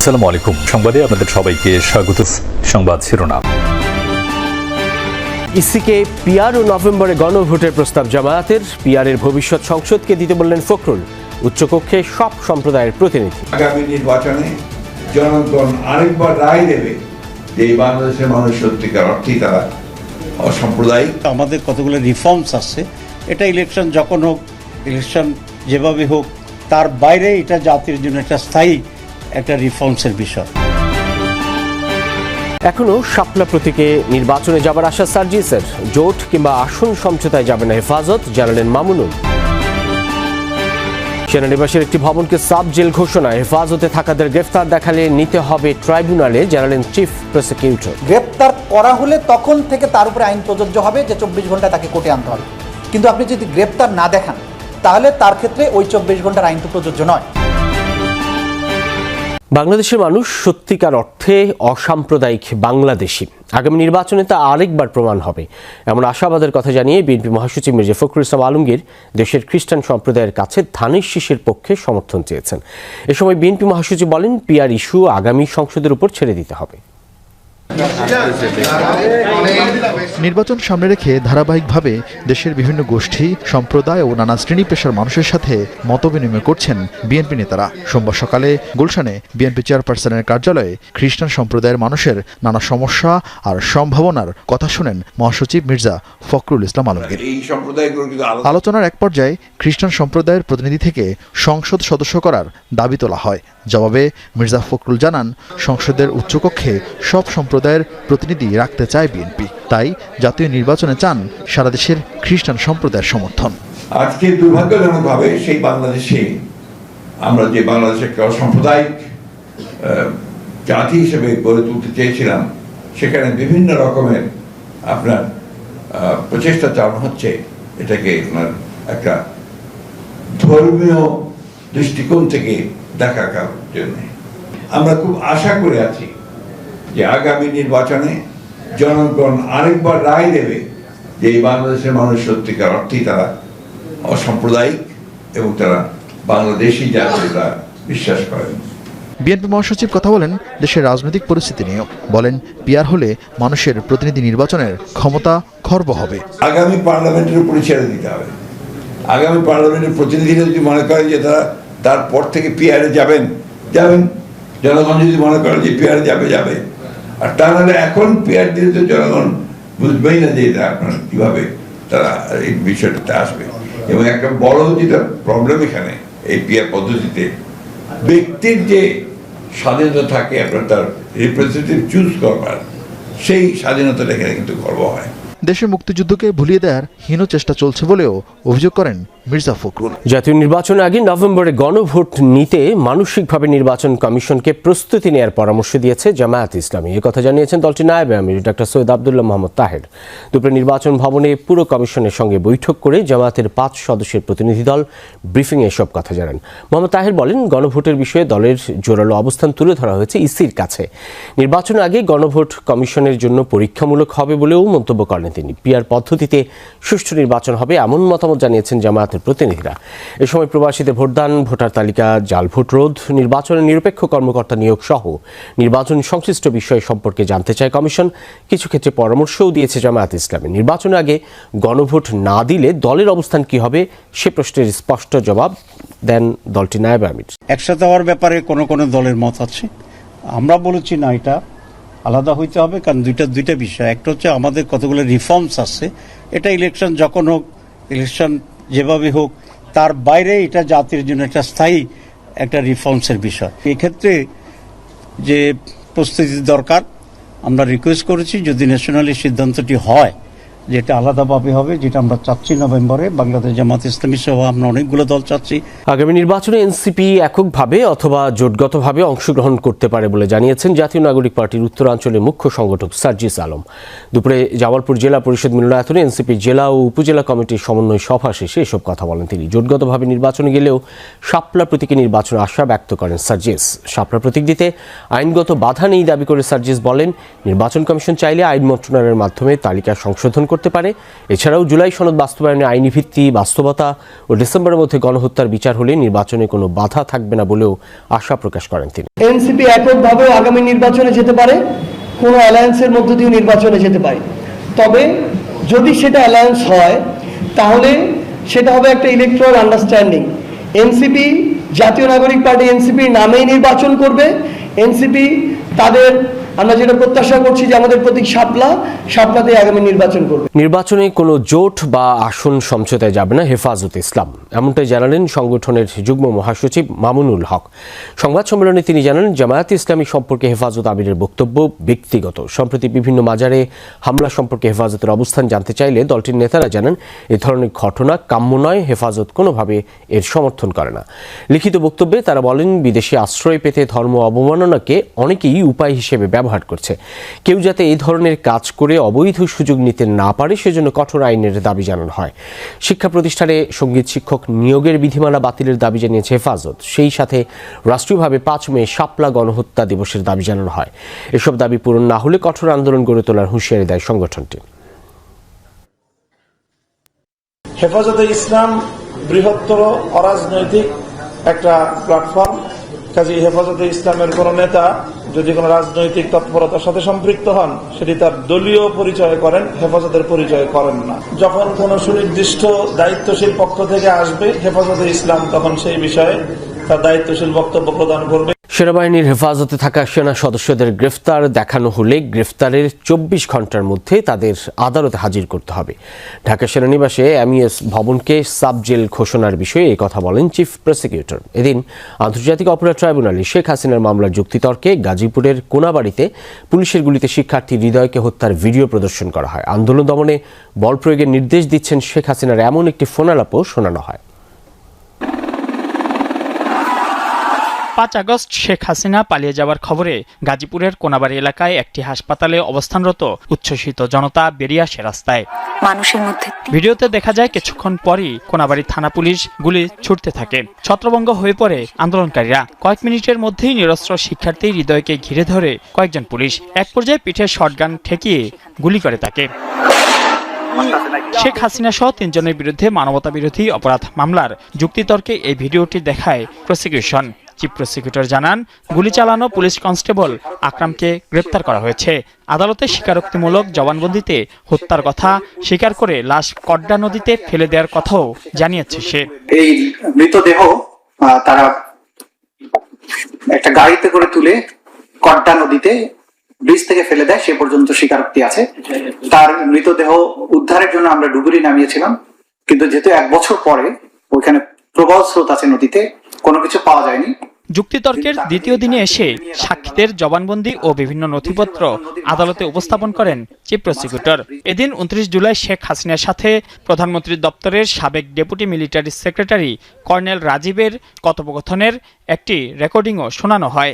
আসসালামু আলাইকুম। সংবাদে আপনাদের সবাইকে স্বাগত। সংবাদ শিরোনাম। ইসিকে পিআর ও নভেম্বরে গণভোটের প্রস্তাব জামায়াতের। পিআরের ভবিষ্যৎ সংসদকে দিতে বললেন ফখরুল। উচ্চকক্ষে সব সম্প্রদায়ের প্রতিনিধি। আগামী নির্বাচনে জনগণ আরেকবার রায় দেবে যে বাংলাদেশের মানুষ সত্যিকার অর্থেই তারা অসাম্প্রদায়িক। আমাদের কতগুলো রিফর্মস আছে, এটা ইলেকশন যখন হোক, ইলেকশন যেভাবে হোক, তার বাইরে এটা জাতির জন্য একটা স্থায়ী একটা রিফর্মসের বিষয়। এখনো শাপলা প্রতীকে নির্বাচনে যাবার আশা সার্জিসের। জোট কিংবা আসন সমঝোতায় যাবে না হেফাজত, জানালেন মামুনুল। সেনানিবাসের একটি ভবনকে সাব জেল ঘোষণা। হেফাজতে থাকাদের গ্রেফতার দেখালে নিতে হবে ট্রাইব্যুনালে, জানালেন চিফ প্রসিকিউটর। গ্রেপ্তার করা হলে তখন থেকে তার উপরে আইন প্রযোজ্য হবে যে 24 ঘন্টা তাকে কোর্টে আনতে হবে। কিন্তু আপনি যদি গ্রেপ্তার না দেখান তাহলে তার ক্ষেত্রে ওই 24 ঘন্টার আইন তো প্রযোজ্য নয়। বাংলাদেশের মানুষ সত্যিকার অর্থে অসাম্প্রদায়িক বাংলাদেশি। আগামী নির্বাচনে তা আরেকবার প্রমাণ হবে, এমন আশাবাদের কথা জানিয়ে বিএনপি মহাসচিব মির্জা ফখরুল ইসলাম আলমগীর দেশের খ্রিস্টান সম্প্রদায়ের কাছে ধানের শীষের পক্ষে সমর্থন চেয়েছেন। এ সময় বিএনপি মহাসচিব বলেন, পিআর ইস্যু আগামী সংসদের উপর ছেড়ে দিতে হবে। নির্বাচন সামনে রেখে ধারাবাহিকভাবে দেশের বিভিন্ন গোষ্ঠী, সম্প্রদায় ও নানা শ্রেণী পেশার মানুষের সাথে মতবিনিময় করছেন বিএনপি নেতারা। সোমবার সকালে গুলশানে বিএনপি চেয়ারপারসনের কার্যালয়ে খ্রিস্টান সম্প্রদায়ের মানুষের নানা সমস্যা আর সম্ভাবনার কথা শুনেন মহাসচিব মির্জা ফখরুল ইসলাম আলমগীর। আলোচনার এক পর্যায়ে খ্রিস্টান সম্প্রদায়ের প্রতিনিধি থেকে সংসদ সদস্য করার দাবি তোলা হয়। জবাবে মির্জা ফখরুল জানান, সংসদের উচ্চকক্ষে সব সম্প্রদায়ের প্রতিনিধি রাখতে চায় বিএনপি, তাই জাতীয় নির্বাচনে চান সারা দেশের খ্রিস্টান সম্প্রদায়ের সমর্থন। আজকে দুর্ভাগ্যজনকভাবে সেই বাংলাদেশে আমরা যে বাংলাদেশের অসাম্প্রদায়িক জাতি হিসেবে গড়ে তুলতে চেয়েছিলাম, সেখানে বিভিন্ন রকমের আপনার প্রচেষ্টা চালানো হচ্ছে এটাকে আপনার একটা ধর্মীয় দৃষ্টিকোণ থেকে দেখার জন্য। আমরা খুব আশা করে আছি যে আগামী নির্বাচনে জনগণ আরেকবার রায় দেবে যে এই বাংলাদেশের মানুষ সত্যিকার অর্থেই তারা অসাম্প্রদায়িক এবং তারা বাংলাদেশি জাতীয় বিশ্বাস করেন। বিএনপি মহাসচিব কথা বলেন দেশের রাজনৈতিক পরিস্থিতি নিয়েও। বলেন, পিআর হলে মানুষের প্রতিনিধি নির্বাচনের ক্ষমতা খর্ব হবে। আগামী পার্লামেন্টের উপরে ছেড়ে দিতে হবে। আগামী পার্লামেন্টের প্রতিনিধিরা যদি মনে করে যে তারা তারপর থেকে পিআরে যাবেন, জনগণ যদি মনে করে যে পিআরে যাবে। আর তা নাহলে এখন পিআর দিলে তো জনগণ বুঝবেই না যে এটা আপনার কিভাবে তারা এই বিষয়টাতে আসবে। এবং একটা বড় যেটা প্রবলেম এখানে এই পিআর পদ্ধতিতে, ব্যক্তির যে স্বাধীনতা থাকে আপনার তার রিপ্রেজেন্টেটিভ চুজ করবার, সেই স্বাধীনতাটা এখানে কিন্তু খর্ব হয়। দেশের মুক্তিযুদ্ধকে ভুলিয়ে দেওয়ার হীন চেষ্টা চলছে বলেও অভিযোগ করেন মির্জা ফখরুল। জাতীয় নির্বাচনের আগে নভেম্বরে গণভোট নিতে মানসিকভাবে নির্বাচন কমিশনকে প্রস্তুতি নেওয়ার পরামর্শ দিয়েছে জামায়াত ইসলামী। এ কথা জানিয়েছেন দলটির নায়েবে আমির ডক্টর সৈয়দ আবদুল্লাহ মোহাম্মদ তাহের। দুপুরে নির্বাচন ভবনে পুরো কমিশনের সঙ্গে বৈঠক করে জামায়াতের 5 সদস্যের প্রতিনিধি দল ব্রিফিংয়ে এসব কথা জানান। মোহাম্মদ তাহের বলেন, গণভোটের বিষয়ে দলের জোরালো অবস্থান তুলে ধরা হয়েছে ইসির কাছে। নির্বাচনের আগে গণভোট কমিশনের জন্য পরীক্ষামূলক হবে বলেও মন্তব্য করেন তিনি। পিআর পদ্ধতিতে সুষ্ঠু নির্বাচন হবে এমন মতামত জানিয়েছেন জামায়াতের প্রতিনিধিরা। এ সময় প্রবাসীদের ভোটদান, ভোটার তালিকা জাল ভোট রোধ, নির্বাচনের নিরপেক্ষ কর্মকর্তা নিয়োগ সহ নির্বাচন সংশ্লিষ্ট বিষয় সম্পর্কে জানতে চায় কমিশন। কিছু ক্ষেত্রে পরামর্শও দিয়েছে জামায়াত ইসলামী। নির্বাচনের আগে গণভোট না দিলে দলের অবস্থান কি হবে সে প্রশ্নের স্পষ্ট জবাব দেন দলটির নায়েবে আমির। একসাথে হওয়ার ব্যাপারে কোনো দলের মত আছে, আমরা বলেছি না, এটা আলাদা হইতে হবে। কারণ দুইটা বিষয়, একটা হচ্ছে আমাদের কতগুলো রিফর্মস আছে, এটা ইলেকশন যখন হোক, ইলেকশন যেভাবে হোক, তার বাইরে এটা জাতির জন্য একটা স্থায়ী একটা রিফর্মসের বিষয়। এক্ষেত্রে যে প্রস্তুতি দরকার, আমরা রিকোয়েস্ট করেছি যদি ন্যাশনালি সিদ্ধান্তটি হয় যেটা আলাদাভাবে হবে, যেটা আমরা চাচ্ছি নভেম্বরে, বাংলাদেশ জামাত ইসলামী সহ আমরা অনেকগুলো দল চাচ্ছি। আগামী নির্বাচনে এনসিপি এককভাবে অথবা জোটগতভাবে অংশগ্রহণ করতে পারে বলে জানিয়েছেন জাতীয় নাগরিক পার্টির উত্তরাঞ্চলের মুখ্য সংগঠক সার্জিস আলম। দুপুরে জামালপুর জেলা পরিষদ মিলনায়তনে এনসিপির জেলা ও উপজেলা কমিটির সমন্বয় সভা শেষে এসব কথা বলেন তিনি। জোটগতভাবে নির্বাচনে গেলেও শাপলা প্রতীকে নির্বাচনে আশা ব্যক্ত করেন সার্জিস। শাপলা প্রতীক দিতে আইনগত বাধা নেই দাবি করে সার্জিস বলেন, নির্বাচন কমিশন চাইলে আইন মন্ত্রণালয়ের মাধ্যমে তালিকা সংশোধন করতে পারে। এছাড়াও জুলাই সনদ বাস্তবায়নে আইনি ভিত্তি, বাস্তবতা ও ডিসেম্বরের মধ্যে গণহত্যার বিচার হলে নির্বাচনে কোনো বাধা থাকবে না বলেও আশা প্রকাশ করেন তিনি। এনসিপি এককভাবে আগামী নির্বাচনে যেতে পারে, কোনো অ্যালায়েন্সের মধ্য দিয়ে নির্বাচনে যেতে পারে। তবে যদি সেটা অ্যালায়েন্স হয় তাহলে সেটা হবে একটা ইলেকট্রাল আন্ডারস্ট্যান্ডিং। এনসিপি, জাতীয় নাগরিক পার্টি এনসিপির নামেই নির্বাচন করবে। এনসিপি তাদের, আমরা যেটা প্রত্যাশা করছি যে আমাদের প্রতীক শাপলাতে আগামী নির্বাচন করবে। নির্বাচনে কোনো জোট বা আসন সমঝোতায় যাবে না হেফাজতে ইসলাম, এমনটাই জানালেন সংগঠনের যুগ্ম মহাসচিব মামুনুল হক। সংবাদ সম্মেলনে তিনি জানান, জামায়াতে ইসলামী সম্পর্কে হেফাজত আমিরের বক্তব্য ব্যক্তিগত। সম্প্রতি বিভিন্ন মাজারে হামলা সম্পর্কে হেফাজতের অবস্থান জানতে চাইলে দলটির নেতারা জানান, এ ধরনের ঘটনা কাম্য নয়, হেফাজত কোনোভাবে এর সমর্থন করে না। লিখিত বক্তব্যে তারা বলেন, বিদেশে আশ্রয় পেতে ধর্ম অবমাননাকে অনেকেই উপায় হিসেবে ব্যবহার করছে। কেউ যাতে এই ধরনের কাজ করে অবৈধ সুযোগ নিতে না পারে সেজন্য কঠোর আইনের দাবি জানানো হয়। শিক্ষা প্রতিষ্ঠানে সঙ্গীত শিক্ষক নিয়োগের বিধিমালা বাতিলের দাবি জানিয়েছে হেফাজত। সেই সাথে রাষ্ট্রীয়ভাবে ৫ মে শাপলা গণহত্যা দিবসের দাবি জানানো হয়। এসব দাবি পূরণ না হলে কঠোর আন্দোলন গড়ে তোলার হুঁশিয়ারি দেয় সংগঠনটি। হেফাজতে ইসলাম বৃহত্তর অরাজনৈতিক একটা প্ল্যাটফর্ম। কাজী হেফাজতে ইসলামের কোন নেতা যদি কোনো রাজনৈতিক তৎপরতার সাথে সম্পৃক্ত হন, সেটি তার দলীয় পরিচয় করেন, হেফাজতের পরিচয় করেন না। যখন কোন সুনির্দিষ্ট দায়িত্বশীল পক্ষ থেকে আসবে হেফাজতে ইসলাম, তখন সেই বিষয়ে তার দায়িত্বশীল বক্তব্য প্রদান করবে। সেনাবাহিনীর হেফাজতে থাকা সেনা সদস্যদের গ্রেফতার দেখানো হলে গ্রেফতারের ২৪ ঘন্টার মধ্যে তাদের আদালতে হাজির করতে হবে। ঢাকা সেনানিবাসে এমইএস ভবনকে সাব জেল ঘোষণার বিষয়ে এই কথা বলেন চিফ প্রসিকিউটর। এদিন আন্তর্জাতিক অপরাধ ট্রাইব্যুনালে শেখ হাসিনার মামলার যুক্তিতর্কে গাজীপুরের কোনাবাড়িতে পুলিশের গুলিতে শিক্ষার্থী হৃদয়কে হত্যার ভিডিও প্রদর্শন করা হয়। আন্দোলন দমনে বল প্রয়োগের নির্দেশ দিচ্ছেন শেখ হাসিনার এমন একটি ফোনালাপও শোনানো হয়। ৫ আগস্ট শেখ হাসিনা পালিয়ে যাওয়ার খবরে গাজীপুরের কোনাবাড়ি এলাকায় একটি হাসপাতালে অবস্থানরত উচ্ছ্বসিত জনতা বেরিয়ে আসে রাস্তায়। মানুষের মধ্যে ভিডিওতে দেখা যায় কিছুক্ষণ পরই কোনাবাড়ি থানা পুলিশ গুলি ছুটতে থাকে। ছত্রভঙ্গ হয়ে পড়ে আন্দোলনকারীরা। কয়েক মিনিটের মধ্যেই নিরস্ত্র শিক্ষার্থী হৃদয়কে ঘিরে ধরে কয়েকজন পুলিশ। এক পর্যায়ে পিঠে শটগান ঠেকিয়ে গুলি করে তাকে। শেখ হাসিনা সহ ৩ জনের বিরুদ্ধে মানবতাবিরোধী অপরাধ মামলার যুক্তিতর্কে এই ভিডিওটি দেখায় প্রসিকিউশন। চিফ প্রসিকিউটর জানান, গুলি চালানো পুলিশ কনস্টেবল আকরামকে গ্রেপ্তার করা হয়েছে। আদালতে স্বীকারোক্তিমূলক জবানবন্দিতে হত্যার কথা স্বীকার করে লাশ কড্ডা নদীতে ফেলে দেওয়ার কথাও জানিয়েছে সে। এই মৃতদেহ তারা একটা গাড়িতে করে তুলে কড্ডা নদীতে ব্রিজ থেকে ফেলে দেয়, সে পর্যন্ত স্বীকারোক্তি আছে। তার মৃতদেহ উদ্ধারের জন্য আমরা ডুবুরি নামিয়েছিলাম, কিন্তু যেহেতু 1 বছর পরে ওইখানে প্রবল স্রোত আছে নদীতে, কোনো কিছু পাওয়া যায়নি। যুক্তিতর্কের দ্বিতীয় দিনে এসে সাক্ষীদের জবানবন্দি ও বিভিন্ন নথিপত্র আদালতে উপস্থাপন করেন চিফ প্রসিকিউটর। এদিন ২৯ জুলাই শেখ হাসিনার সাথে প্রধানমন্ত্রীর দপ্তরের সাবেক ডেপুটি মিলিটারি সেক্রেটারি কর্নেল রাজীবের কথোপকথনের একটি রেকর্ডিংও শোনানো হয়।